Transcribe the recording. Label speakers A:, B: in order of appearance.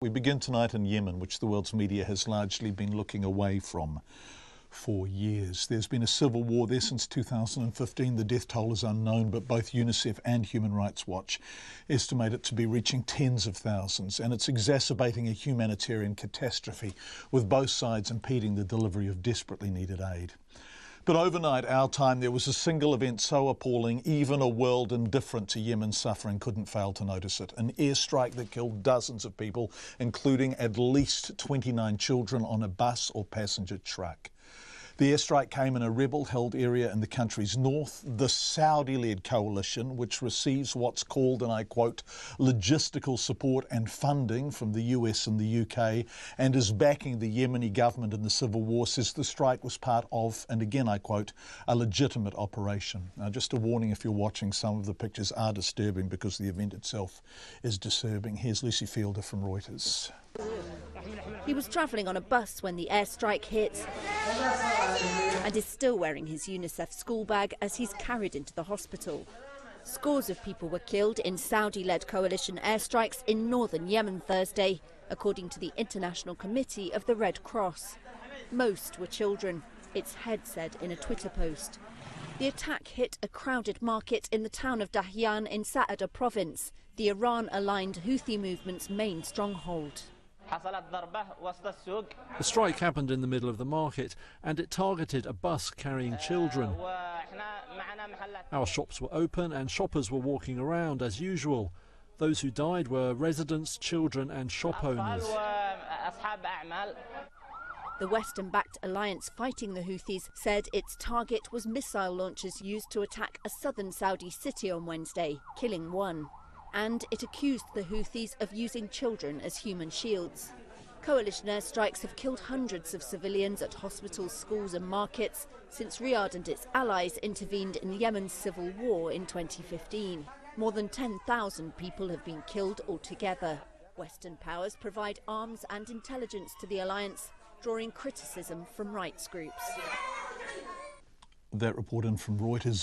A: We begin tonight in Yemen, which the world's media has largely been looking away from for years. There's been a civil war there since 2015. The death toll is unknown, but both UNICEF and Human Rights Watch estimate it to be reaching tens of thousands, and it's exacerbating a humanitarian catastrophe, with both sides impeding the delivery of desperately needed aid. But overnight, our time, there was a single event so appalling, even a world indifferent to Yemen's suffering couldn't fail to notice it. An airstrike that killed dozens of people, including at least 29 children on a bus or passenger truck. The airstrike came in a rebel-held area in the country's north. The Saudi-led coalition, which receives what's called, and I quote, logistical support and funding from the US and the UK, and is backing the Yemeni government in the civil war, says the strike was part of, and again I quote, a legitimate operation. Now, just a warning, if you're watching, some of the pictures are disturbing because the event itself is disturbing. Here's Lucy Fielder from Reuters.
B: He was travelling on a bus when the airstrike hit and is still wearing his UNICEF school bag as he's carried into the hospital. Scores of people were killed in Saudi-led coalition airstrikes in northern Yemen Thursday, according to the International Committee of the Red Cross. Most were children, its head said in a Twitter post. The attack hit a crowded market in the town of Dahyan in Sa'ada province, the Iran-aligned Houthi movement's main stronghold.
C: The strike happened in the middle of the market and it targeted a bus carrying children. Our shops were open and shoppers were walking around as usual. Those who died were residents, children and shop owners.
B: The Western-backed alliance fighting the Houthis said its target was missile launchers used to attack a southern Saudi city on Wednesday, killing one. And it accused the Houthis of using children as human shields. Coalition airstrikes have killed hundreds of civilians at hospitals, schools and markets since Riyadh and its allies intervened in Yemen's civil war in 2015. More than 10,000 people have been killed altogether. Western powers provide arms and intelligence to the alliance, drawing criticism from rights groups.
A: That report in from Reuters.